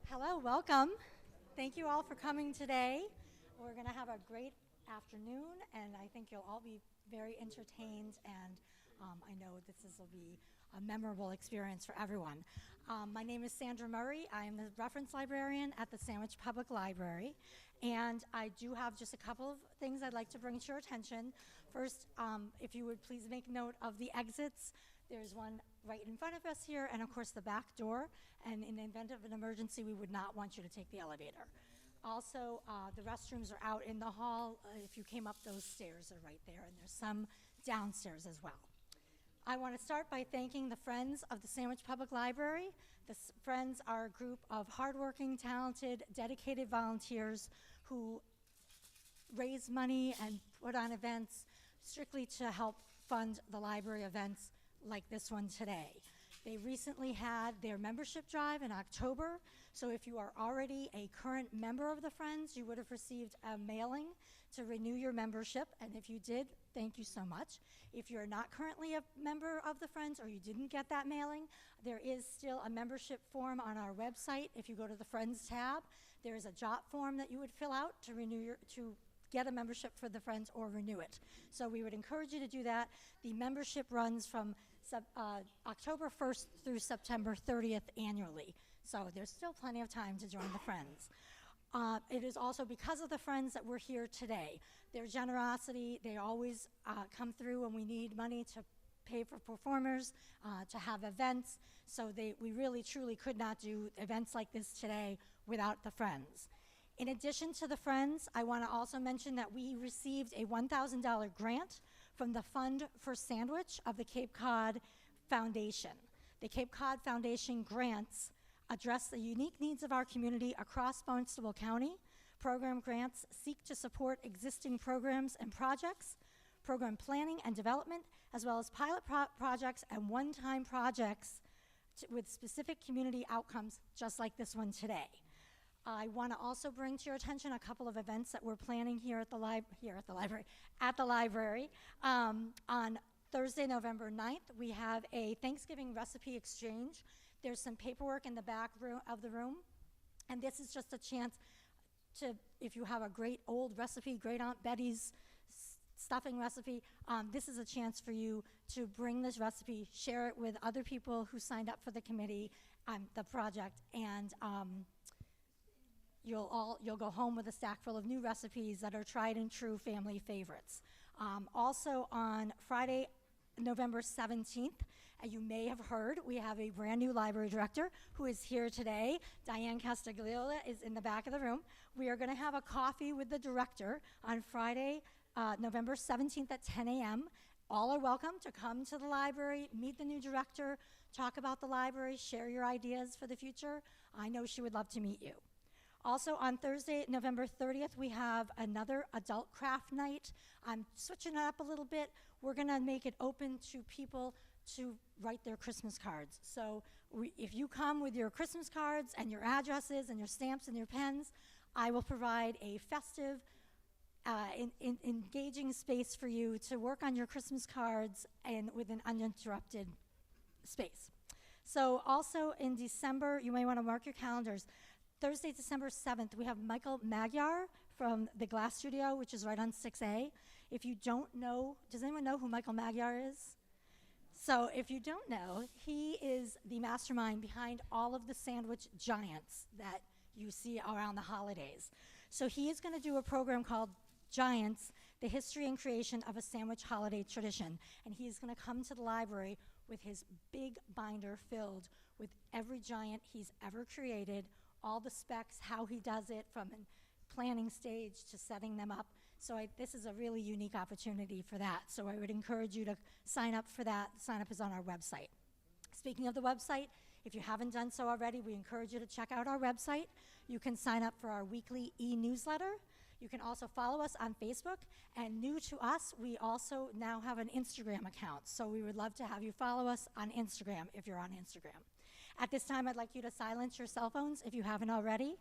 Hello, welcome. Thank you all for coming today. We're going to have a great afternoon, and I think you'll all be very entertained, and I know this will be a memorable experience for everyone. My name is Sandra Murray. I am the reference librarian at the Sandwich Public Library, and I do have just a couple of things I'd like to bring to your attention. First, if you would please make note of the exits. There's one right in front of us here, and of course the back door. And in the event of an emergency, we would not want you to take the elevator. Also, the restrooms are out in the hall. If you came up those stairs, are right there, and there's some downstairs as well. I want to start by thanking the Friends of the Sandwich Public Library. The Friends are a group of hardworking, talented, dedicated volunteers who raise money and put on events strictly to help fund the library events like this one today. They recently had their membership drive in October, so if you are already a current member of the Friends, you would have received a mailing to renew your membership, and if you did, thank you so much. If you're not currently a member of the Friends or you didn't get that mailing, there is still a membership form on our website. If you go to the Friends tab, there is a JOT form that you would fill out to get a membership for the Friends or renew it. So we would encourage you to do that. The membership runs from October 1st through September 30th annually. So there's still plenty of time to join the Friends. It is also because of the Friends that we're here today. Their generosity, they always come through when we need money to pay for performers, to have events. So we really, truly could not do events like this today without the Friends. In addition to the Friends, I want to also mention that we received a $1,000 grant from the Fund for Sandwich of the Cape Cod Foundation. The Cape Cod Foundation grants address the unique needs of our community across Barnstable County. Program grants seek to support existing programs and projects, program planning and development, as well as pilot projects and one-time projects with specific community outcomes, just like this one today. I want to also bring to your attention a couple of events that we're planning here at the library. On Thursday, November 9th, we have a Thanksgiving recipe exchange. There's some paperwork in the back of the room, and this is just a chance to, if you have a great old recipe, Great Aunt Betty's stuffing recipe, this is a chance for you to bring this recipe, share it with other people who signed up for the committee, the project, and you'll go home with a stack full of new recipes that are tried and true family favorites. Also on Friday, November 17th, you may have heard, we have a brand new library director who is here today. Diane Castigliola is in the back of the room. We are going to have a coffee with the director on Friday, November 17th at 10 a.m. All are welcome to come to the library, meet the new director, talk about the library, share your ideas for the future. I know she would love to meet you. Also on Thursday, November 30th, we have another adult craft night. I'm switching it up a little bit. We're going to make it open to people to write their Christmas cards. So if you come with your Christmas cards and your addresses and your stamps and your pens, I will provide a festive, engaging space for you to work on your Christmas cards and with an uninterrupted space. So also in December, you may want to mark your calendars. Thursday, December 7th, we have Michael Magyar from the Glass Studio, which is right on 6A. If you don't know, does anyone know who Michael Magyar is? So if you don't know, he is the mastermind behind all of the sandwich giants that you see around the holidays. So he is going to do a program called Giants, the History and Creation of a Sandwich Holiday Tradition. And he is going to come to the library with his big binder filled with every giant he's ever created, all the specs, how he does it from a planning stage to setting them up. So this is a really unique opportunity for that. So I would encourage you to sign up for that. Sign up is on our website. Speaking of the website, if you haven't done so already, we encourage you to check out our website. You can sign up for our weekly e-newsletter. You can also follow us on Facebook. And new to us, we also now have an Instagram account. So we would love to have you follow us on Instagram if you're on Instagram. At this time, I'd like you to silence your cell phones if you haven't already.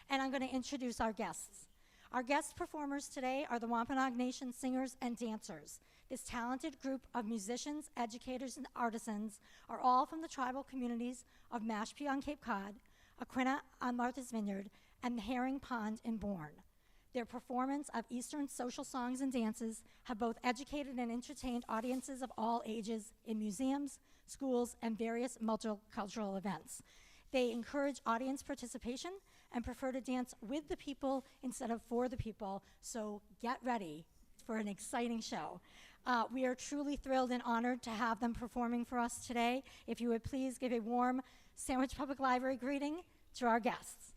And I'm going to introduce our guests. Our guest performers today are the Wampanoag Nation singers and dancers. This talented group of musicians, educators, and artisans are all from the tribal communities of Mashpee on Cape Cod, Aquinnah on Martha's Vineyard, and the Herring Pond in Bourne. Their performance of Eastern social songs and dances have both educated and entertained audiences of all ages in museums, schools, and various multicultural events. They encourage audience participation and prefer to dance with the people instead of for the people, so get ready for an exciting show. We are truly thrilled and honored to have them performing for us today. If you would please give a warm Sandwich Public Library greeting to our guests.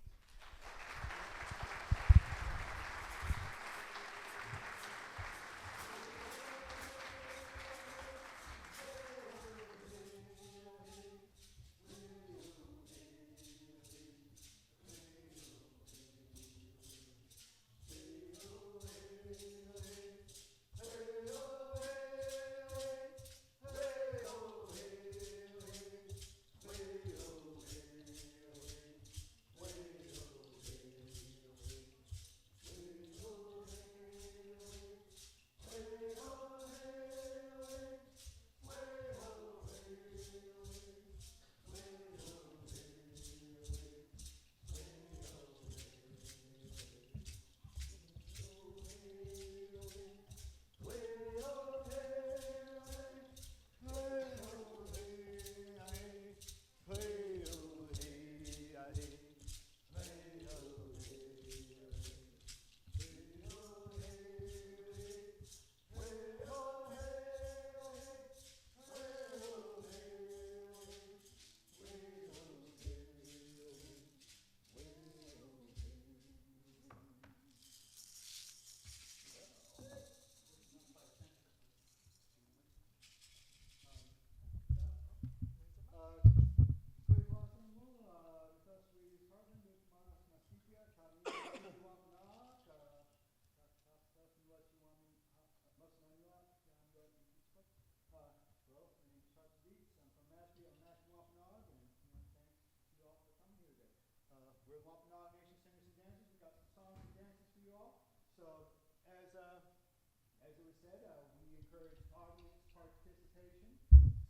We're Wampanoag Nation Singers and Dancers. We've got some songs and dances for you all. So, as it was said, we encourage audience participation.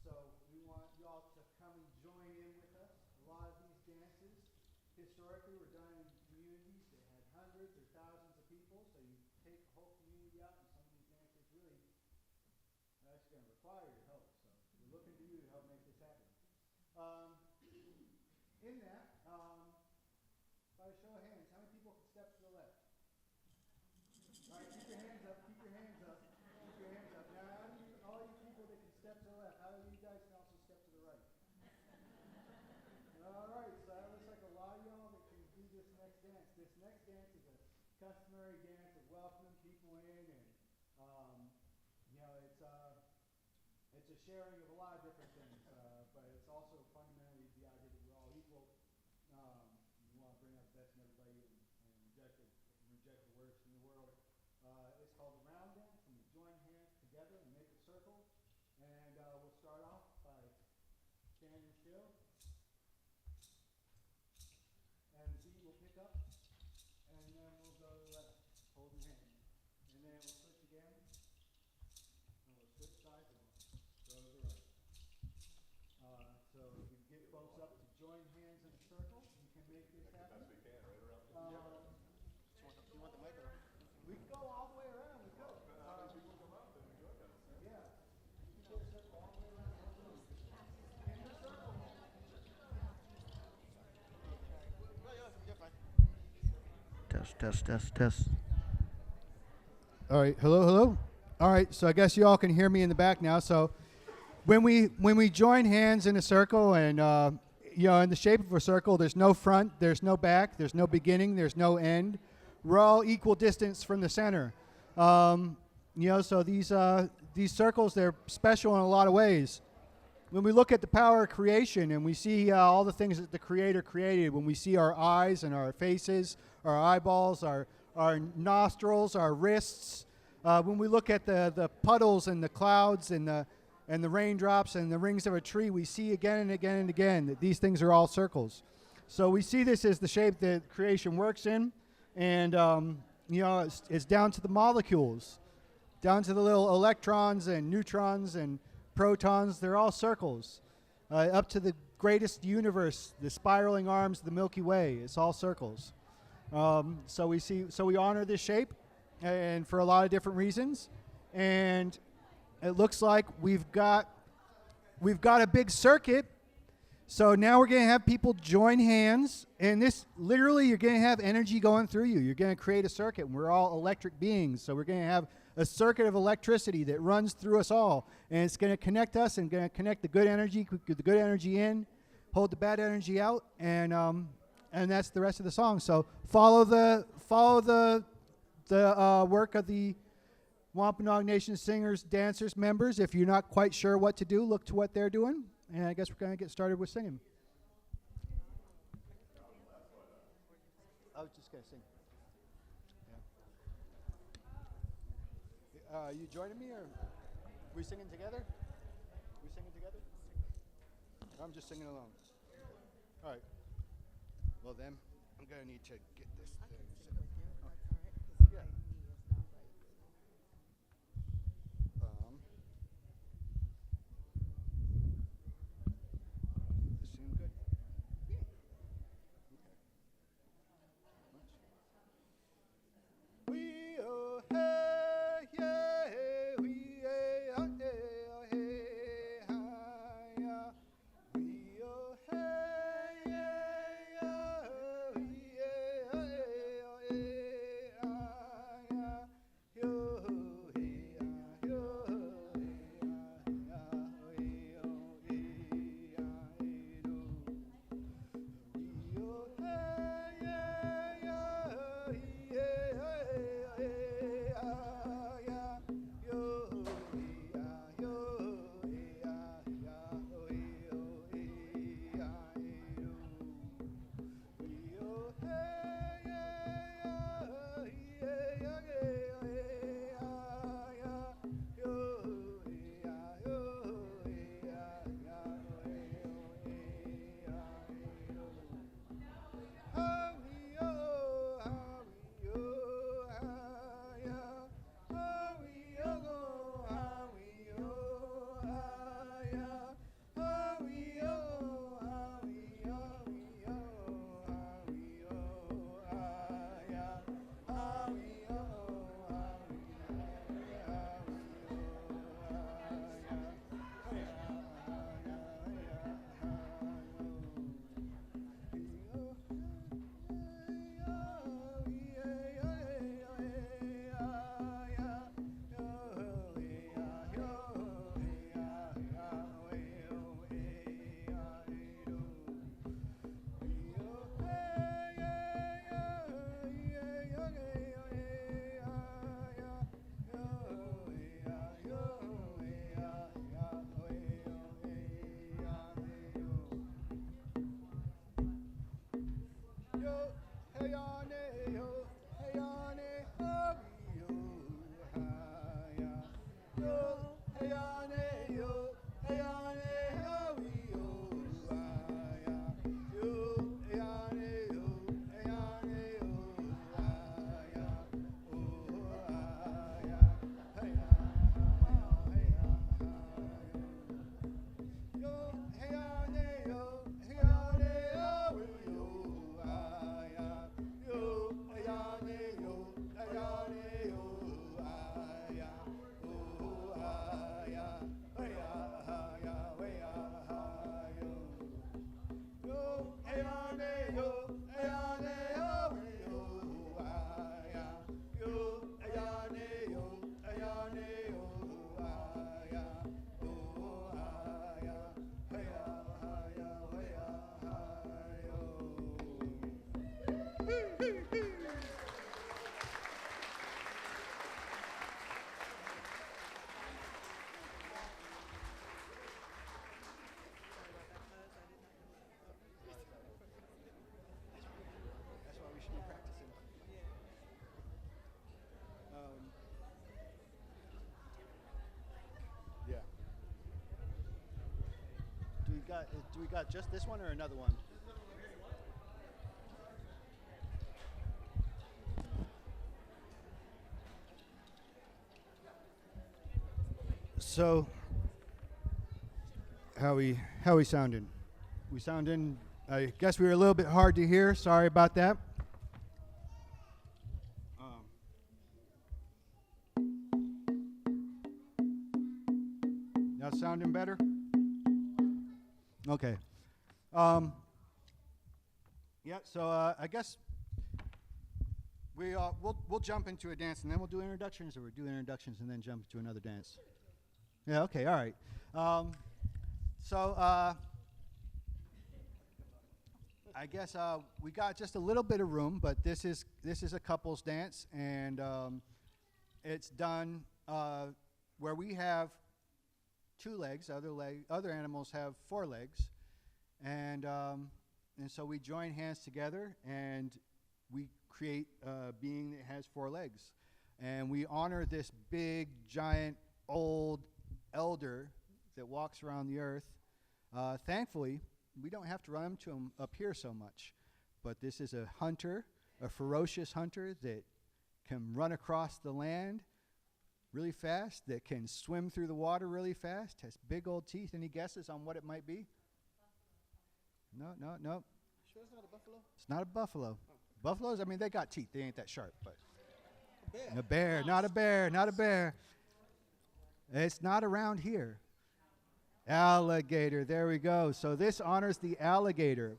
So, we want you all to come and join in with us. A lot of these dances, historically, were done in communities that had hundreds or thousands of people. So, you take the whole community out, and some of these dances really are actually going to require your help. So, we're looking to you to help make this happen. In that, by a show of hands, how many people can step to the left? All right, keep your hands up, keep your hands up, keep your hands up. Now, all you people that can step to the left, how many of you guys can also step to the right? All right, so that looks like a lot of y'all that can do this next dance. This next dance is a customary dance of welcoming people in, and it's a sharing of a lot of different things, but it's also fundamentally the idea that we're all equal. We want to bring out the best in everybody and reject the worst in the world. It's called the round dance, and we join hands together and make a circle. And we'll start off by standing still. And the beat will pick up, and then we'll go to the left, holding hands. And then we'll switch again, and we'll switch sides and go to the right. So we can get folks up to join hands in a circle. We can make this happen. Best we can, right around. You want the mic or? We can go all the way around. We go. How many people come out and join us? Yeah. You can go a circle all the way around. In the circle. Test. All right. Hello. All right. So I guess you all can hear me in the back now. So when we join hands in a circle, and in the shape of a circle, there's no front, there's no back, there's no beginning, there's no end. We're all equal distance from the center. So these circles, they're special in a lot of ways. When we look at the power of creation and we see all the things that the Creator created, when we see our eyes and our faces, our eyeballs, our nostrils, our wrists, when we look at the puddles and the clouds and the raindrops and the rings of a tree, we see again and again and again that these things are all circles. So we see this as the shape that creation works in, and it's down to the molecules, down to the little electrons and neutrons and protons. They're all circles, up to greatest universe, the spiraling arms of the Milky Way. It's all circles. So we honor this shape, and for a lot of different reasons. And it looks like we've got a big circuit. So now we're going to have people join hands, and this literally, you're going to have energy going through you. You're going to create a circuit, and we're all electric beings. So we're going to have a circuit of electricity that runs through us all, and it's going to connect us and going to connect the good energy in, hold the bad energy out, and that's the rest of the song. So follow the work of the Wampanoag Nation singers, dancers, members. If you're not quite sure what to do, look to what they're doing. And I guess we're going to get started with singing. I was just going to sing. Yeah. You joining me, or are we singing together? We singing together? I'm just singing along. All right. Well, then, I'm going to need to get this thing set up. Yeah. This seems good. Okay. We oh hey yeah we hey oh hey hi ya we oh hey yeah we hey oh hey hi ya yo hey yo hey ya we oh Do we got just this one or another one? So, how we sounding? we sounded, I guess we were a little bit hard to hear. Sorry about that. Now sounding better? Okay. Yeah, so I guess we'll jump into a dance and then we'll do introductions, or we'll do introductions and then jump into another dance. Yeah, okay, all right. I guess we got just a little bit of room, but this is a couples dance, and it's done where we have 2 legs. Other animals have 4 legs, and so we join hands together and we create a being that has 4 legs, and we honor this big, giant, old elder that walks around the earth. Thankfully, we don't have to run into him up here so much, but this is a hunter, a ferocious hunter that can run across the land really fast, that can swim through the water really fast, has big old teeth. Any guesses on what it might be? No. Sure it's not a buffalo? It's not a buffalo. Oh. Buffaloes, I mean, they got teeth. They ain't that sharp, but A bear. a bear, not a bear, not a bear. It's not around here. Alligator, there we go. So this honors the alligator.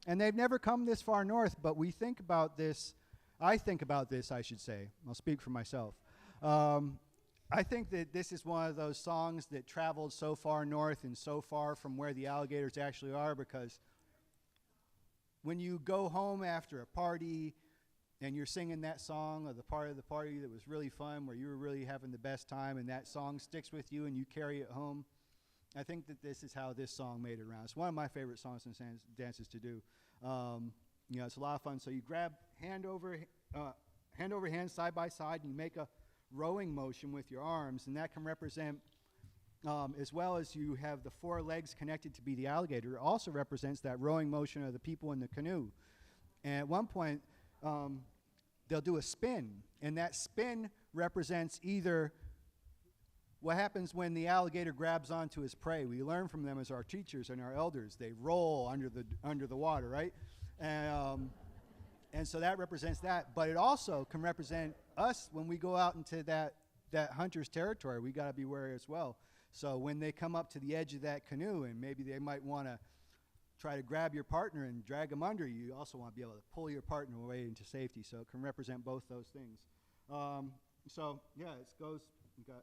And they've never come this far north, but we think about this, I think about this, I should say. I'll speak for myself. I think that this is one of those songs that traveled so far north and so far from where the alligators actually are, because when you go home after a party and you're singing that song, or the part of the party that was really fun, where you were really having the best time, and that song sticks with you and you carry it home, I think that this is how this song made it around. It's one of my favorite songs and dances to do. It's a lot of fun. So you grab hand over hand, side by side, and you make a rowing motion with your arms, and that can represent, as well as you have the 4 legs connected to be the alligator, it also represents that rowing motion of the people in the canoe. And at one point, they'll do a spin, and that spin represents either what happens when the alligator grabs onto his prey. We learn from them as our teachers and our elders. They roll under the water, right? And so that represents that. But it also can represent us when we go out into that hunter's territory. We got to be wary as well. So when they come up to the edge of that canoe, and maybe they might want to try to grab your partner and drag them under, you also want to be able to pull your partner away into safety. So it can represent both those things. It goes. We got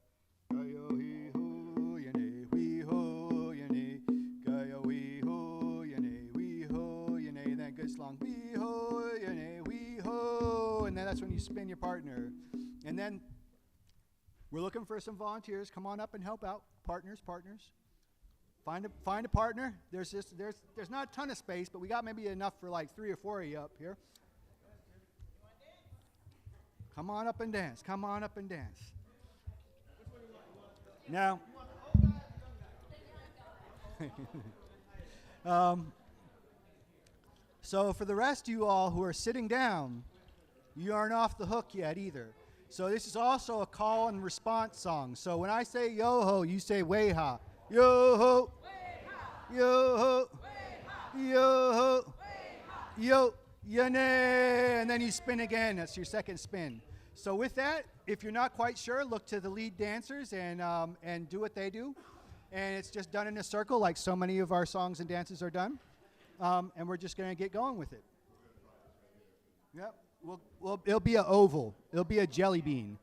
Gayo hee ho yene wee ho yene Gayo wee ho yene wee ho yene. Then good long wee ho yene wee ho, and then that's when you spin your partner. And then we're looking for some volunteers. Come on up and help out. Partners. Find a partner. There's not a ton of space, but we got maybe enough for like 3 or 4 of you up here. Come on up and dance. Now, so for the rest of you all who are sitting down, you aren't off the hook yet either. So this is also a call and response song. So when I say yo-ho, you say way-ha. Yo-ho, yo-ho, yo-ho, yo, yane, and then you spin again. That's your second spin. So with that, if you're not quite sure, look to the lead dancers and do what they do. And it's just done in a circle like so many of our songs and dances are done. And we're just going to get going with it. Yep. Well, it'll be an oval. It'll be a jelly bean.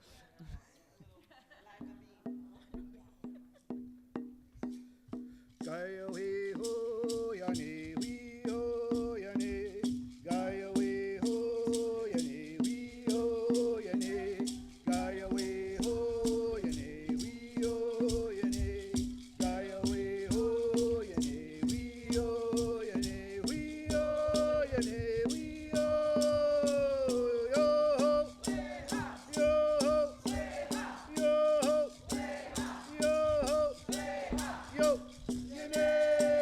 Yo, yane.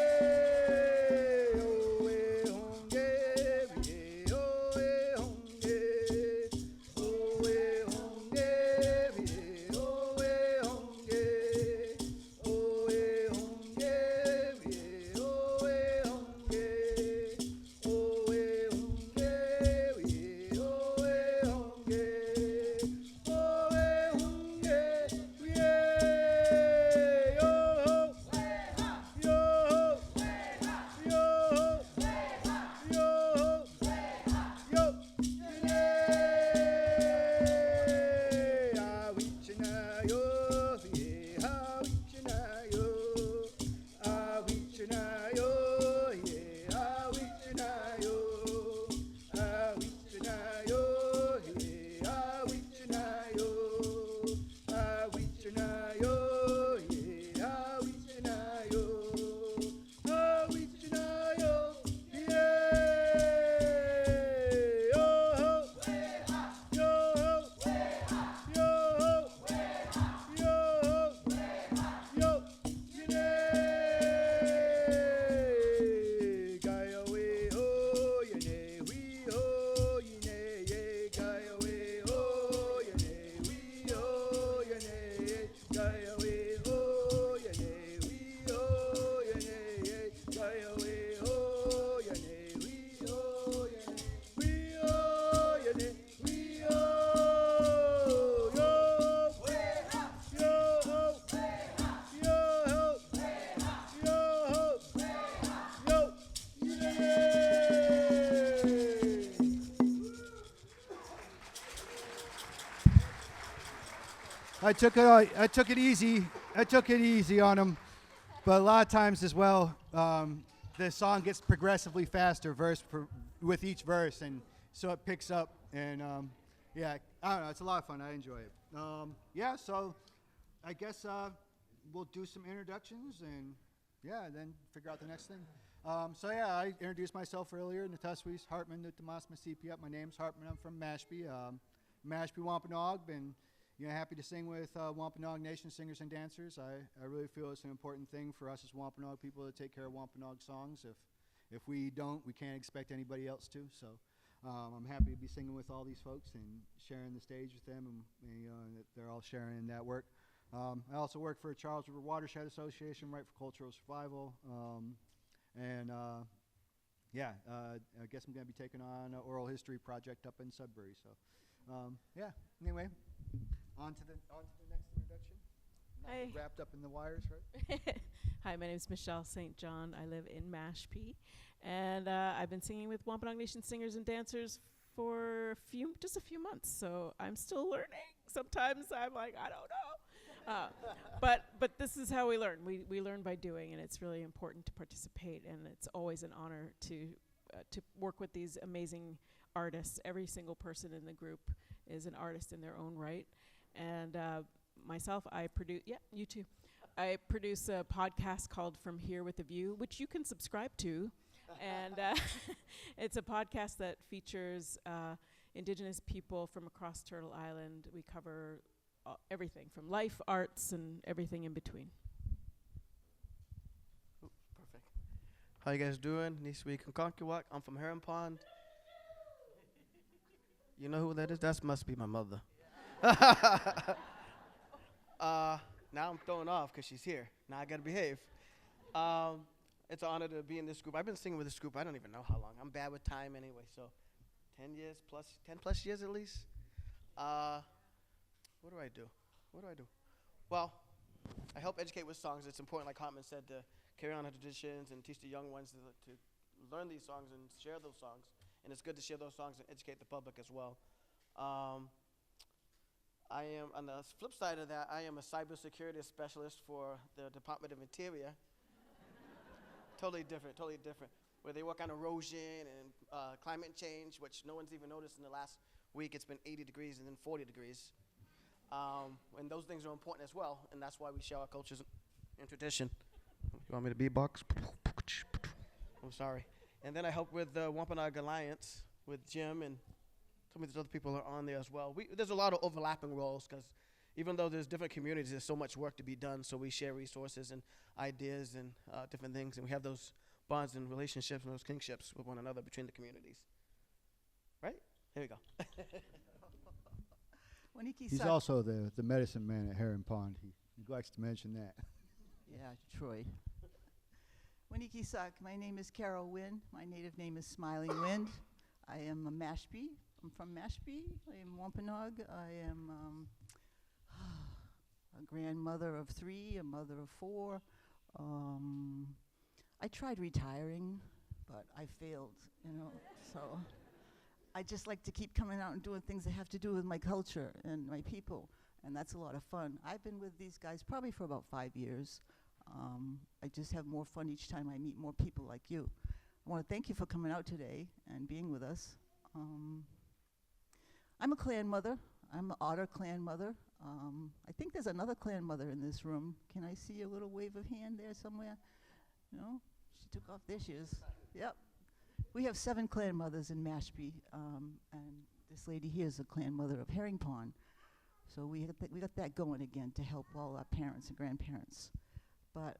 I took it easy. I took it easy on them, but a lot of times as well, the song gets progressively faster with each verse, and so it picks up. And yeah, I don't know. It's a lot of fun. I enjoy it. Yeah, so I guess we'll do some introductions and then figure out the next thing. So yeah, I introduced myself earlier. Nataswis Hartman Nutamas Masipiat. My name's Hartman. I'm from Mashpee. Mashpee Wampanoag. Been happy to sing with Wampanoag Nation singers and dancers. I really feel it's an important thing for us as Wampanoag people to take care of Wampanoag songs. If we don't, we can't expect anybody else to. So I'm happy to be singing with all these folks and sharing the stage with them, and that they're all sharing in that work. I also work for Charles River Watershed Association, right, for cultural survival. I guess I'm going to be taking on an oral history project up in Sudbury. So, anyway, on to the next introduction. Hi. Wrapped up in the wires, right? Hi, my name is Michelle St. John. I live in Mashpee, and I've been singing with Wampanoag Nation singers and dancers for just a few months, so I'm still learning. Sometimes I'm like, I don't know. But this is how we learn. We learn by doing, and it's really important to participate, and it's always an honor to work with these amazing artists. Every single person in the group is an artist in their own right. And myself, I produce, you too. I produce a podcast called From Here with a View, which you can subscribe to. And it's a podcast that features Indigenous people from across Turtle Island. We cover everything from life, arts, and everything in between. Ooh, perfect. How you guys doing? Niswi Konkonkiwak. I'm from Heron Pond. You know who that is? That must be my mother. Now I'm throwing off because she's here. Now I got to behave. It's an honor to be in this group. I've been singing with this group I don't even know how long. I'm bad with time anyway, so 10 plus years at least. What do I do? Well, I help educate with songs. It's important, like Hartman said, to carry on our traditions and teach the young ones to learn these songs and share those songs. And it's good to share those songs and educate the public as well. I am, on the flip side of that, I am a cybersecurity specialist for the Department of Interior. Totally different. Where they work on erosion and climate change, which no one's even noticed in the last week. It's been 80 degrees and then 40 degrees. And those things are important as well, and that's why we share our cultures and tradition. You want me to beatbox? I'm sorry. And then I help with the Wampanoag Alliance with Jim, and some of these other people are on there as well. There's a lot of overlapping roles, because even though there's different communities, there's so much work to be done, so we share resources and ideas and different things, and we have those bonds and relationships and those kingships with one another between the communities. Right? Here we go. He's also the medicine man at Heron Pond. He neglects to mention that. Yeah, Troy. Waniki Sak, my name is Carol Wynn. My native name is Smiling Wind. I am a Mashpee. I'm from Mashpee. I am Wampanoag. I am a grandmother of 3, a mother of 4. I tried retiring, but I failed, so I just like to keep coming out and doing things that have to do with my culture and my people, and that's a lot of fun. I've been with these guys probably for about 5 years. I just have more fun each time I meet more people like you. I want to thank you for coming out today and being with us. I'm a clan mother. I'm an Otter clan mother. I think there's another clan mother in this room. Can I see a little wave of hand there somewhere? No? She took off. There she is. Yep. We have 7 clan mothers in Mashpee, and this lady here is a clan mother of Herring Pond. So we got that going again to help all our parents and grandparents. But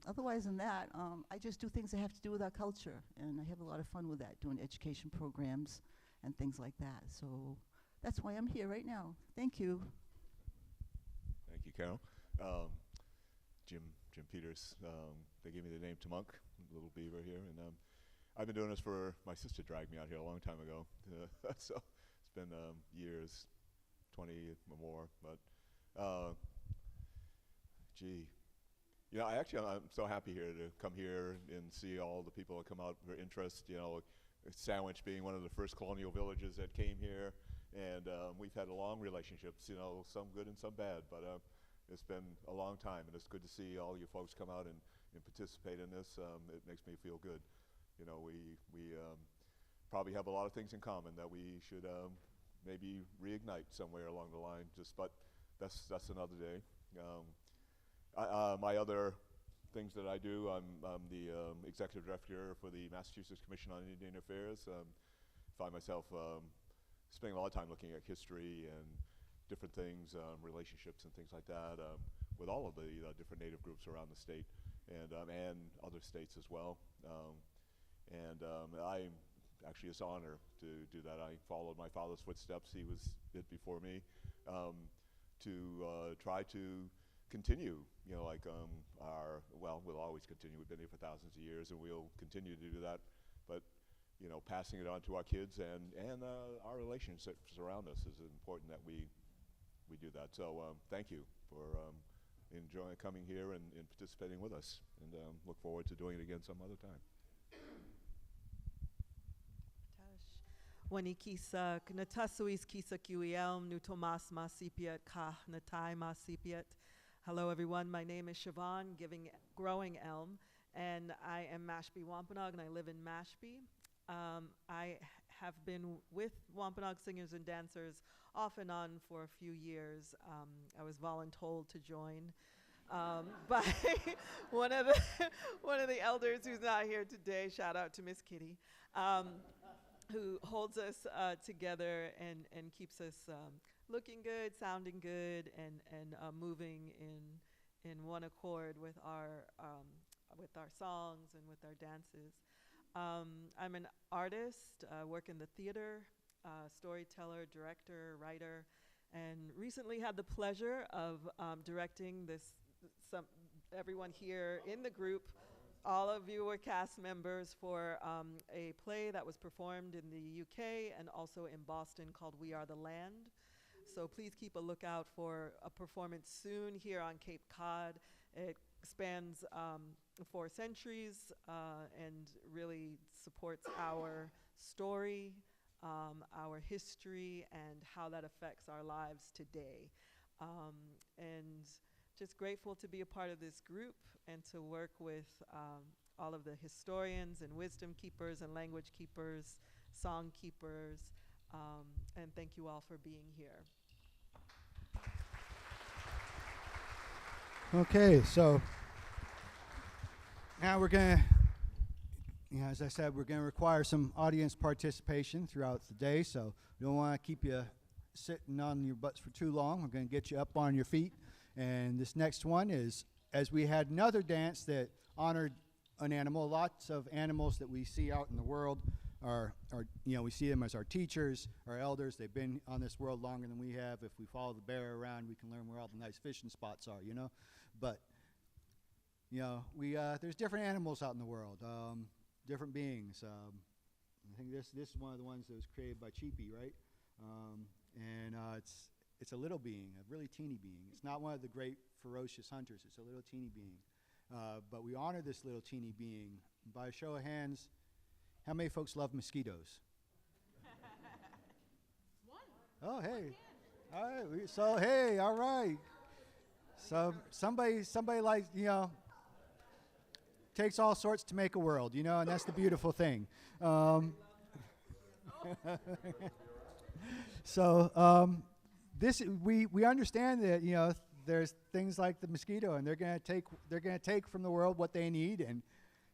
otherwise than that, I just do things that have to do with our culture, and I have a lot of fun with that, doing education programs and things like that. So that's why I'm here right now. Thank you. Thank you, Carol. Jim Peters. They gave me the name Tamunk, Little Beaver here, and I've been doing this for, my sister dragged me out here a long time ago, so it's been years, 20 or more, but I'm so happy here to come here and see all the people that come out for interest, Sandwich being one of the first colonial villages that came here, And we've had a long relationships, some good and some bad, but it's been a long time, and it's good to see all you folks come out and participate in this. It makes me feel good. We probably have a lot of things in common that we should maybe reignite somewhere along the line. But that's another day. My other things that I do, I'm the executive director for the Massachusetts Commission on Indian Affairs. Find myself spending a lot of time looking at history and different things, relationships and things like that, with all of the different Native groups around the state and other states as well. I actually, it's an honor to do that. I followed my father's footsteps. He was it before me, to try to continue, we'll always continue. We've been here for thousands of years, and we'll continue to do that. But passing it on to our kids and our relationships around us is important that we do that. So thank you for enjoying coming here and participating with us, and look forward to doing it again some other time. Wani kisa knatasuis kisa kiwielm nu Tomas masipiat ka natai masipiat. Hello everyone, my name is Siobhan, Growing Elm, and I am Mashpee Wampanoag, and I live in Mashpee. I have been with Wampanoag Singers and Dancers off and on for a few years. I was voluntold to join by one of the elders who's not here today. Shout out to Miss Kitty, who holds us together and keeps us looking good, sounding good, and moving in one accord with our songs and with our dances. I'm an artist, work in the theater, storyteller, director, writer, and recently had the pleasure of directing everyone here in the group. All of you were cast members for a play that was performed in the UK and also in Boston called We Are the Land. So please keep a lookout for a performance soon here on Cape Cod. It spans 4 centuries and really supports our story, our history, and how that affects our lives today. And just grateful to be a part of this group and to work with all of the historians and wisdom keepers and language keepers, song keepers, and thank you all for being here. Okay, so now we're going to, as I said, we're going to require some audience participation throughout the day, so we don't want to keep you sitting on your butts for too long. We're going to get you up on your feet. And this next one is, as we had another dance that honored an animal, lots of animals that we see out in the world are we see them as our teachers, our elders. They've been on this world longer than we have. If we follow the bear around, we can learn where all the nice fishing spots are, But, there's different animals out in the world, different beings. I think this is one of the ones that was created by Cheapy, right? It's a little being, a really teeny being. It's not one of the great ferocious hunters. It's a little teeny being. But we honor this little teeny being. By a show of hands, how many folks love mosquitoes? One. Oh, hey. All right. All right. So somebody like, takes all sorts to make a world, and that's the beautiful thing. We understand that there's things like the mosquito, and they're gonna take from the world what they need, and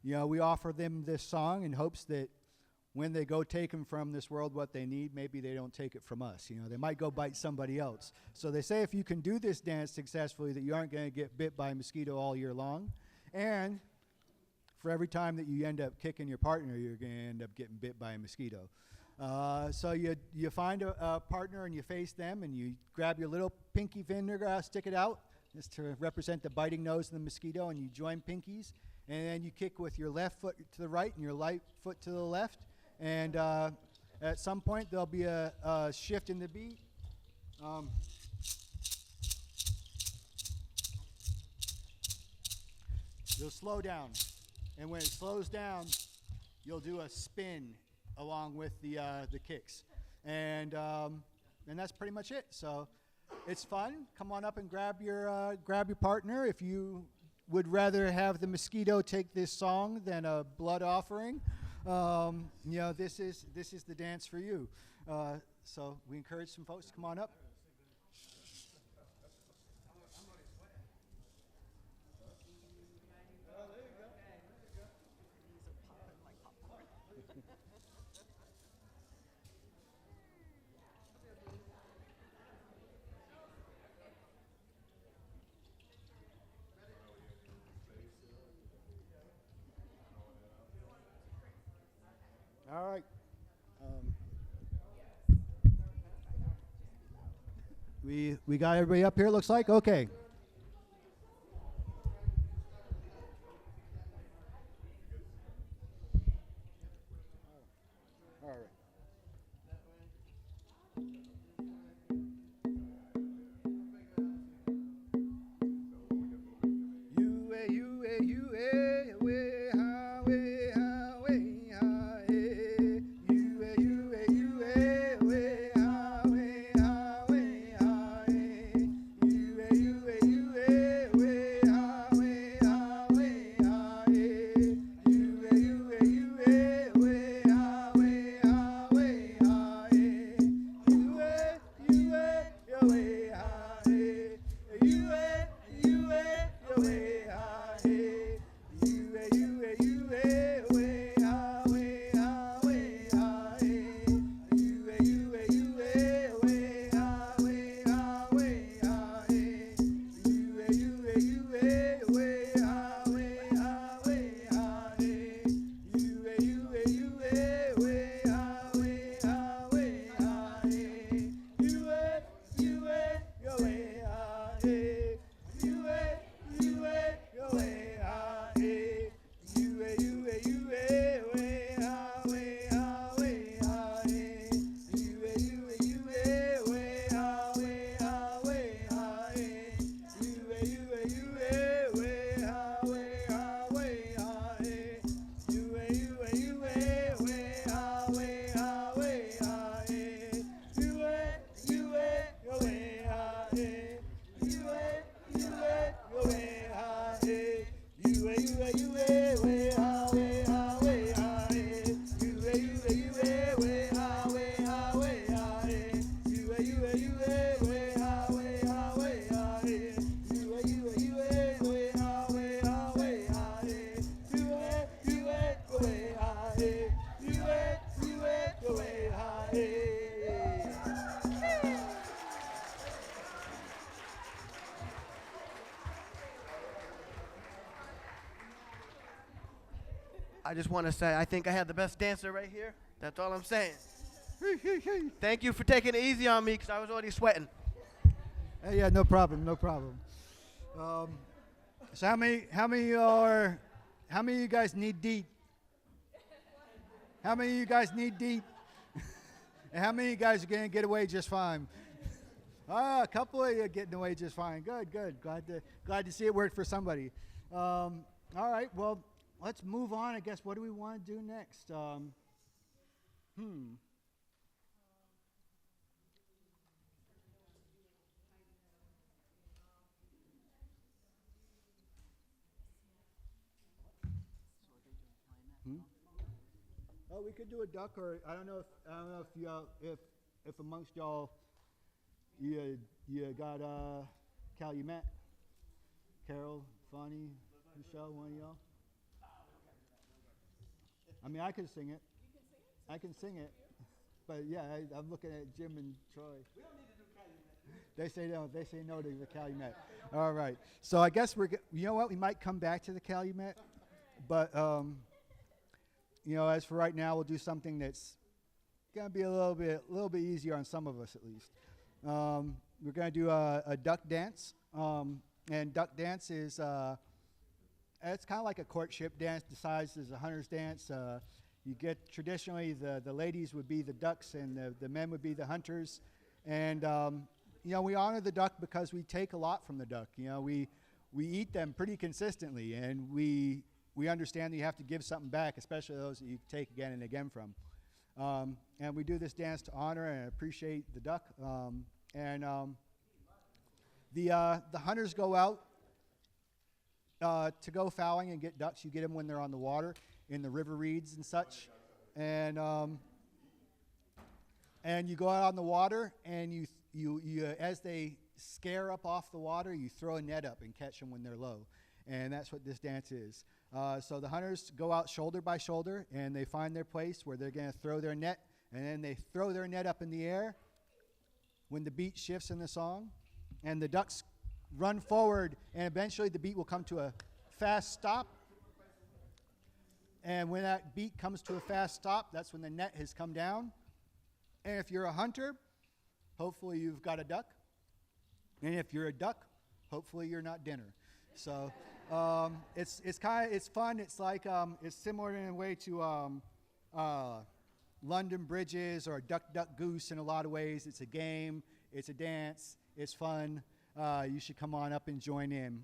we offer them this song in hopes that when they go take them from this world what they need, maybe they don't take it from us. They might go bite somebody else. So they say if you can do this dance successfully, that you aren't going to get bit by a mosquito all year long, and for every time that you end up kicking your partner, you're going to end up getting bit by a mosquito. So you find a partner and you face them and you grab your little pinky finger, stick it out, just to represent the biting nose of the mosquito, and you join pinkies, and then you kick with your left foot to the right and your right foot to the left, and at some point there'll be a shift in the beat. You'll slow down, and when it slows down, you'll do a spin along with the kicks. And and that's pretty much it. So it's fun. Come on up and grab your partner. If you would rather have the mosquito take this song than a blood offering, this is the dance for you. So we encourage some folks to come on up. All right. We got everybody up here, looks like? Okay. All right. I just want to say I think I had the best dancer right here. That's all I'm saying. Thank you for taking it easy on me because I was already sweating. Hey, yeah, no problem, no problem. So how many of you guys need deep? How many of you guys need deep? And how many of you guys are going to get away just fine? A couple of you are getting away just fine. Good, good. Glad to see it worked for somebody. All right, well, let's move on. I guess, what do we want to do next? Oh, we could do a duck, or I don't know if amongst y'all you got Calumet, Carol, Fonnie, Michelle, one of y'all. I mean, I can sing it. I can sing it, but yeah, I'm looking at Jim and Troy. We don't need to do Calumet. They say no. They say no to the Calumet. All right. So I guess you know what? We might come back to the Calumet, but as for right now, we'll do something that's gonna be a little bit easier on some of us at least. We're gonna do a duck dance, and duck dance is it's kind of like a courtship dance, disguised as a hunter's dance. You get traditionally the ladies would be the ducks and the men would be the hunters, and we honor the duck because we take a lot from the duck. We eat them pretty consistently, and we understand that you have to give something back, especially those that you take again and again from. And we do this dance to honor and appreciate the duck. The hunters go out to go fowling and get ducks. You get them when they're on the water in the river reeds and such. And you go out on the water, and you as they scare up off the water, you throw a net up and catch them when they're low. And that's what this dance is. So the hunters go out shoulder by shoulder, and they find their place where they're going to throw their net, and then they throw their net up in the air when the beat shifts in the song, and the ducks run forward, and eventually the beat will come to a fast stop. And when that beat comes to a fast stop, that's when the net has come down. And if you're a hunter, hopefully you've got a duck. And if you're a duck, hopefully you're not dinner. So it's fun. It's like it's similar in a way to London Bridges or Duck Duck Goose in a lot of ways. It's a game. It's a dance. It's fun. You should come on up and join in.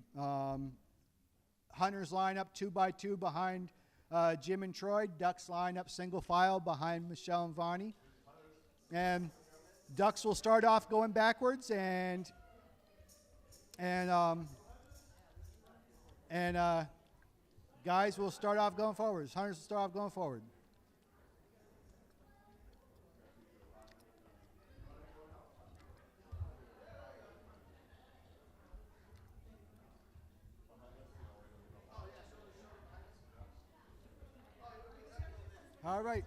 Hunters line up 2 by 2 behind Jim and Troy. Ducks line up single file behind Michelle and Vonnie. And ducks will start off going backwards, and guys will start off going forwards. Hunters will start off going forward. All right.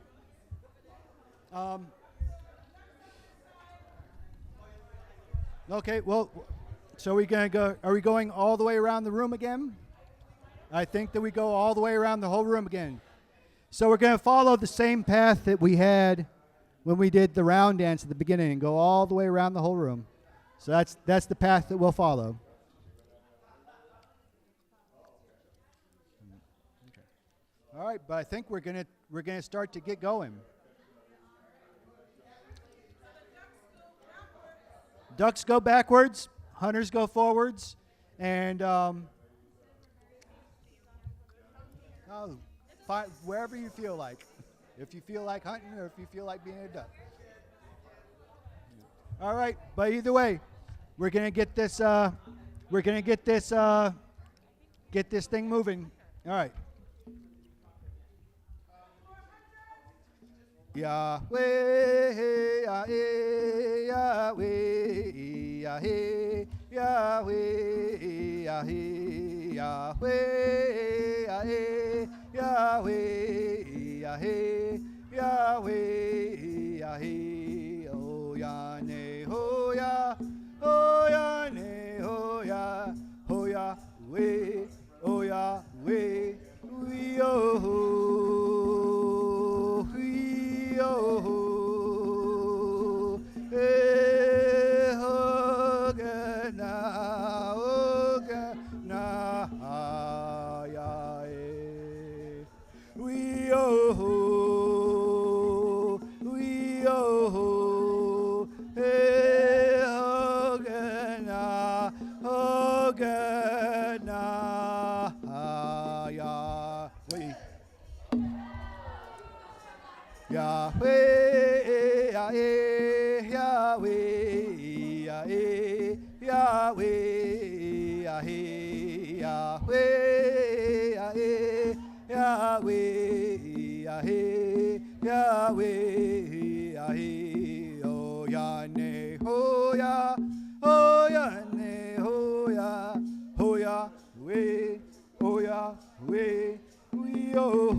Okay, well, so we gonna go, are we going all the way around the room again? I think that we go all the way around the whole room again. So we're going to follow the same path that we had when we did the round dance at the beginning and go all the way around the whole room. So that's the path that we'll follow. Okay. All right, but I think we're gonna start to get going. Ducks go backwards, hunters go forwards, and wherever you feel like. If you feel like hunting or if you feel like being a duck. All right, but either way, we're gonna get this thing moving. All right. Yahweh, Yahweh, Yahweh, Yahweh, Yahweh, Yahweh, Yahweh, Yahweh, Yahweh, Yahweh, Yahweh, oh Yahweh, oh Yah, oh Yahweh, oh Yah, oh Yahweh, oh Yahweh, we oh. Yahweh, Yahweh, Yahweh, Yahweh, Yahweh, Yahweh, Yahweh, Yahweh, Yahweh, Yahweh, Yahweh, oh Yahweh, oh Yah, oh Yahweh, oh Yah, oh Yahweh, oh Yahweh, we oh.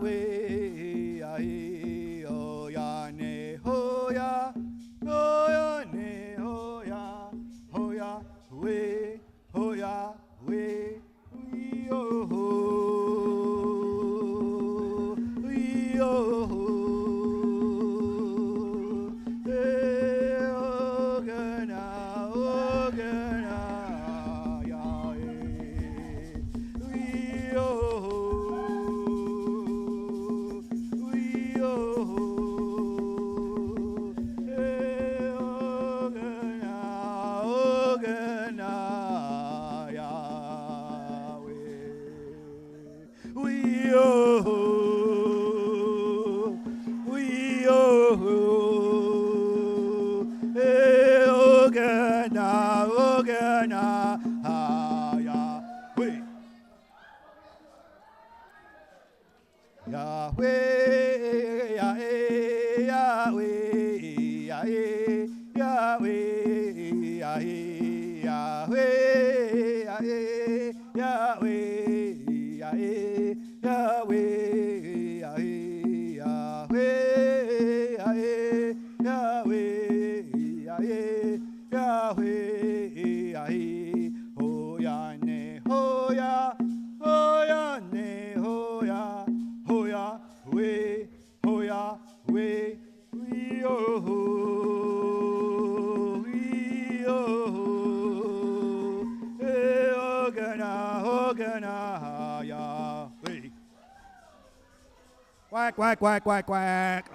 we, oh ya ne, ho ya ne, ho ya, we, oh ho, we, oh ho, oh gana, ya, we, oh ho, we, oh ho, oh gana, Yahweh. We oh oh gana Yahweh. Yahweh, Yahweh, Yahweh, Quack, quack, quack, quack, quack.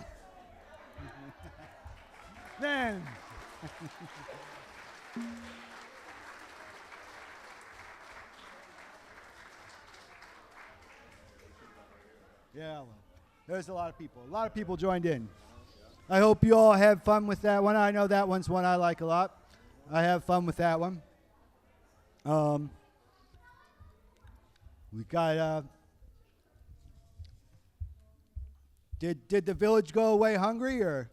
Then. Yeah, well, there's a lot of people. A lot of people joined in. I hope you all have fun with that one. I know that one's one I like a lot. I have fun with that one. We got. Did the village go away hungry, or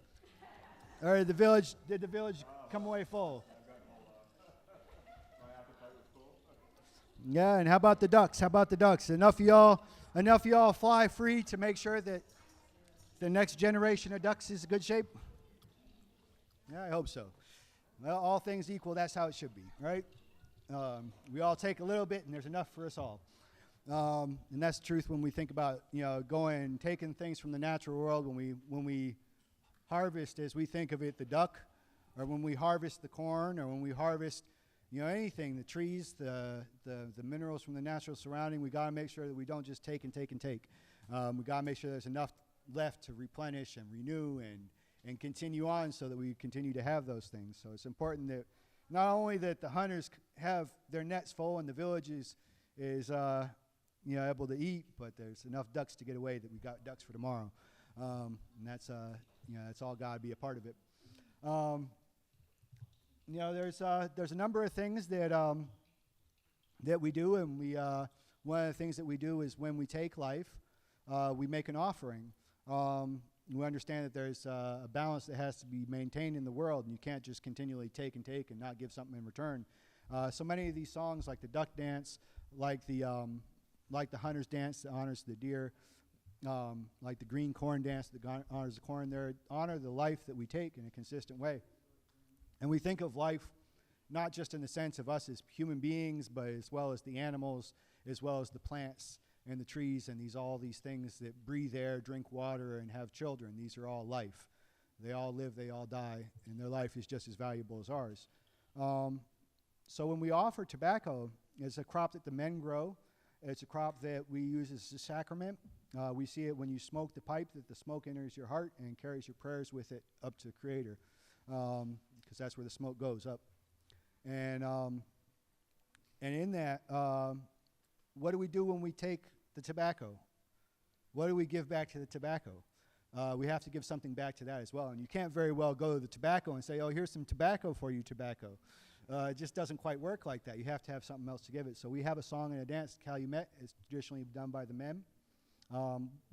did the village come away full? Yeah, and how about the ducks? How about the ducks? Enough of y'all fly free to make sure that the next generation of ducks is in good shape? Yeah, I hope so. Well, all things equal, that's how it should be, right? We all take a little bit, and there's enough for us all. And that's the truth when we think about, going and taking things from the natural world. When we harvest, as we think of it, the duck, or when we harvest the corn, or when we harvest, anything, the trees, the minerals from the natural surrounding, we got to make sure that we don't just take and take and take. We got to make sure there's enough left to replenish and renew and continue on, so that we continue to have those things. So it's important that not only that the hunters have their nets full and the village is able to eat, but there's enough ducks to get away that we got ducks for tomorrow. And that's all got to be a part of it. There's a number of things that we do, and one of the things that we do is when we take life, we make an offering. We understand that there's a balance that has to be maintained in the world, and you can't just continually take and not give something in return. So many of these songs, like the duck dance, like the hunter's dance that honors the deer, like the green corn dance that honors the corn, they honor the life that we take in a consistent way. And we think of life not just in the sense of us as human beings, but as well as the animals, as well as the plants and the trees and all these things that breathe air, drink water, and have children. These are all life. They all live, they all die, and their life is just as valuable as ours. So when we offer tobacco, it's a crop that the men grow. It's a crop that we use as a sacrament. We see it when you smoke the pipe, that the smoke enters your heart and carries your prayers with it up to the Creator, because that's where the smoke goes, up. And in that, what do we do when we take the tobacco? What do we give back to the tobacco? We have to give something back to that as well. And you can't very well go to the tobacco and say, oh, here's some tobacco for you, tobacco. It just doesn't quite work like that. You have to have something else to give it. So we have a song and a dance, Calumet. It's traditionally done by the men.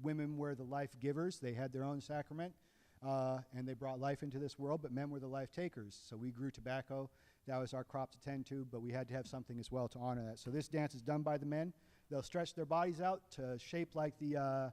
Women were the life givers. They had their own sacrament, and they brought life into this world, but men were the life takers. So we grew tobacco. That was our crop to tend to, but we had to have something as well to honor that. So this dance is done by the men. They'll stretch their bodies out to shape like the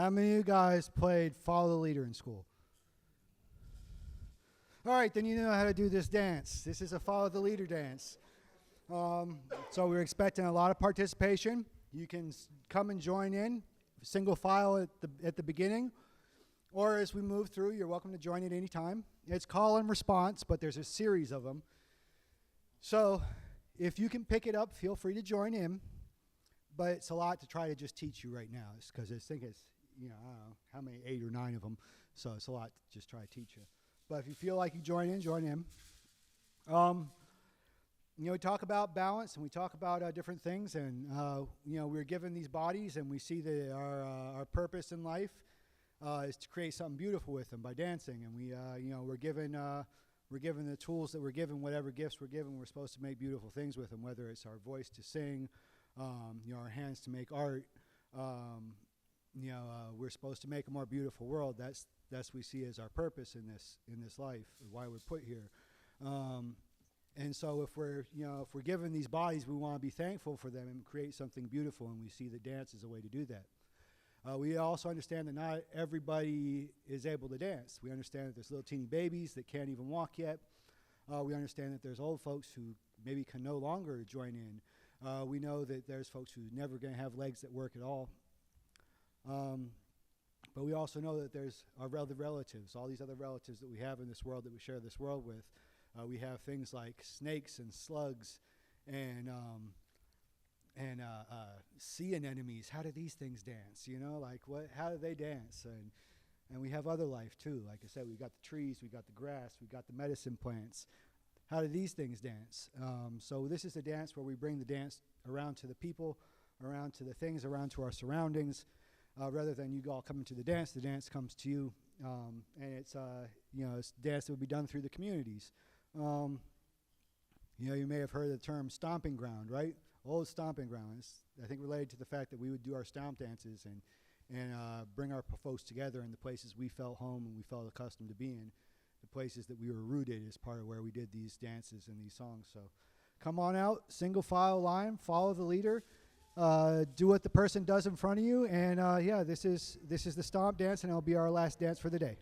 How many of you guys played Follow the Leader in school? All right, then you know how to do this dance. This is a Follow the Leader dance. So we're expecting a lot of participation. You can come and join in, single file at the beginning, or as we move through, you're welcome to join at any time. It's call and response, but there's a series of them. So if you can pick it up, feel free to join in. But it's a lot to try to just teach you right now, because I think it's, I don't know, how many, 8 or 9 of them. So it's a lot to just try to teach you. But if you feel like you join in, join in. We talk about balance, and we talk about different things, and we're given these bodies, and we see that our purpose in life is to create something beautiful with them by dancing, and we're given the tools that we're given, whatever gifts we're given. We're supposed to make beautiful things with them, whether it's our voice to sing, our hands to make art. We're supposed to make a more beautiful world. That's we see as our purpose in this life, why we're put here. And so if we're given these bodies, we want to be thankful for them and create something beautiful, and we see the dance as a way to do that. We also understand that not everybody is able to dance. We understand that there's little teeny babies that can't even walk yet. We understand that there's old folks who maybe can no longer join in. We know that there's folks who never going to have legs that work at all. But we also know that there's our other relatives, all these other relatives that we have in this world that we share this world with. We have things like snakes and slugs and sea anemones. How do these things dance? How do they dance? And we have other life too. Like I said, we got the trees, we got the grass, we got the medicine plants. How do these things dance? So this is a dance where we bring the dance around to the people, around to the things, around to our surroundings. Rather than you all coming to the dance comes to you. And it's it's dance that would be done through the communities. You may have heard the term stomping ground, right? Old stomping ground. It's, I think, related to the fact that we would do our stomp dances and bring our folks together in the places we felt home and we felt accustomed to being, the places that we were rooted as part of where we did these dances and these songs. So come on out, single file line, follow the leader, do what the person does in front of you, and this is the stomp dance, and it'll be our last dance for the day.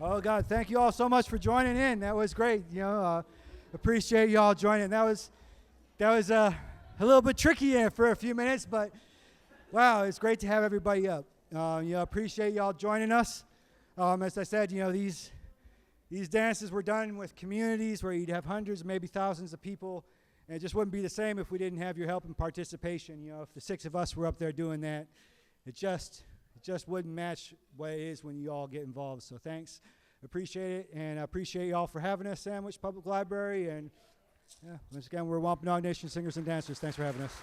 Oh, God, thank you all so much for joining in. That was great. Appreciate you all joining. That was a little bit tricky there for a few minutes, but wow, it's great to have everybody up. Appreciate you all joining us. As I said, these dances were done with communities where you'd have hundreds, maybe thousands of people, and it just wouldn't be the same if we didn't have your help and participation. If the 6 of us were up there doing that, it just wouldn't match what it is when you all get involved. So thanks, appreciate it, and I appreciate you all for having us, Sandwich Public Library, and once again, we're Wampanoag Nation Singers and Dancers. Thanks for having us.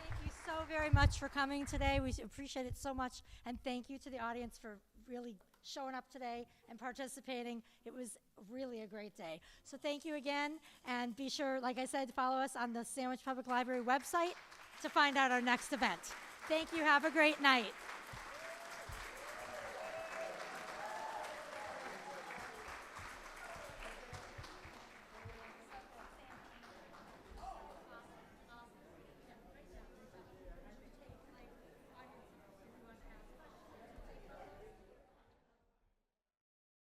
Thank you so very much for coming today. We appreciate it so much, and thank you to the audience for really showing up today and participating. It was really a great day. So thank you again, and be sure, like I said, to follow us on the Sandwich Public Library website to find out our next event. Thank you. Have a great night.